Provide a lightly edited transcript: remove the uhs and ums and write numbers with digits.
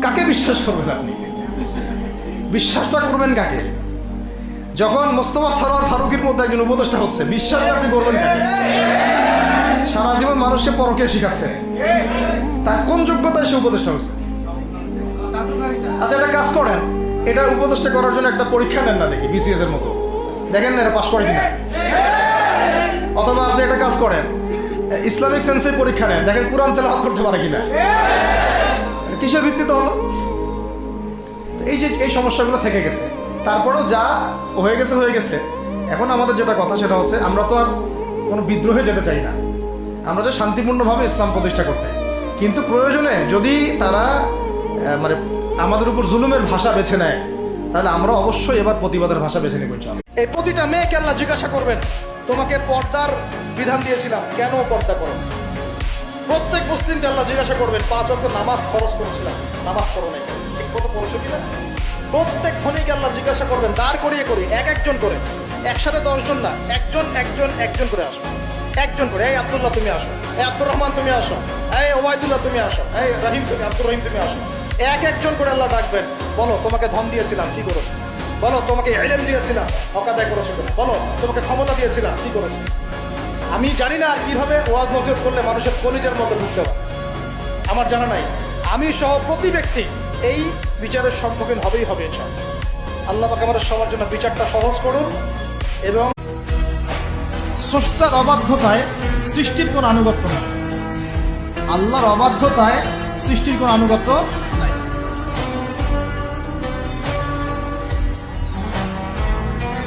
কাকে বিশ্বাস করবেন আপনি? বিশ্বাসটা করবেন কাকে? যখন মোস্তফা সরোয়ার ফারুকের মধ্যে একজন উপদেষ্টা হচ্ছে, বিশ্বাসটা আপনি করবেন কাকে? সারা জীবন মানুষকে পরকে শিখাচ্ছে, তার কোন যোগ্যতায় সে উপদেষ্টা হচ্ছে? আচ্ছা, একটা কাজ করেন, এটা উপদেষ্টা করার জন্য একটা পরীক্ষা নেন না, দেখি বিসিএস এর মতো, দেখেন না এটা পাশ করে কিনা। অথবা আপনি একটা কাজ করেন, ইসলামিক সেন্সের পরীক্ষা নেন, দেখেন কোরআন তেলাওয়াত করতে পারে কিনা। কিসের ভিত্তিতে হলো? এই যে এই সমস্যাগুলো থেকে গেছে, তারপরেও যা হয়ে গেছে হয়ে গেছে। এখন আমাদের যেটা কথা সেটা হচ্ছে, আমরা তো আর কোনো বিদ্রোহে যেতে চাই না, আমরা যে শান্তিপূর্ণভাবে ইসলাম প্রতিষ্ঠা করতে। কিন্তু প্রয়োজনে যদি তারা মানে আমাদের উপর জুলুমের ভাষা বেছে নেয়, তাহলে আমরা অবশ্যই এবার প্রতিবাদের ভাষা বেছে নেব ইনশাআল্লাহ। এই প্রতিটা মেয়েকে আল্লাহ জিজ্ঞাসা করবেন, তোমাকে পর্দার বিধান দিয়েছিলাম, কেন পর্দা করো? প্রত্যেক মুসলিমকে আল্লাহ জিজ্ঞাসা করবেন, 5 ওয়াক্ত নামাজ ফরজ করেছিলাম, নামাজ পড়ো নাই, ঠিক মতো পড়েছো কিনা? প্রত্যেক খনিকে আল্লাহ জিজ্ঞাসা করবেন, দাঁড় করিয়ে একজন করে, একসাথে 10 জন না, একজন করে আসো, একজন করে। এই আব্দুল্লাহ তুমি আসো, এই আব্দুর রহমান তুমি আসো, এই ওবায়দুল্লাহ তুমি আসো, এই রহিম তুমি, আব্দুর রহিম তুমি আসো। একজন করে আল্লাহ ডাকবেন, বলো তোমাকে ধন দিয়েছিলাম, কি করেছো? বলো তোমাকে ইলম দিয়েছিলাম, হক আদায় করেছো কিনা? বলো তোমাকে ক্ষমতা দিয়েছিলাম, কি করেছো? আমি জানি না কিভাবে ওয়াজ নসিহত করলে মানুষের কলিজার মধ্যে ঢুকতে পারে, আমার জানা নাই। আমি সহ প্রতি ব্যক্তি এই বিচারের সম্মুখীন হবেই হবে ইনশাআল্লাহ। আল্লাহ পাক আমাদের সবার জন্য বিচারটা সহজ করুন। এবং স্রষ্টার অবাধ্যতায় সৃষ্টির কোন আনুগত্য নেই, আল্লাহর অবাধ্যতায় সৃষ্টির কোন আনুগত্য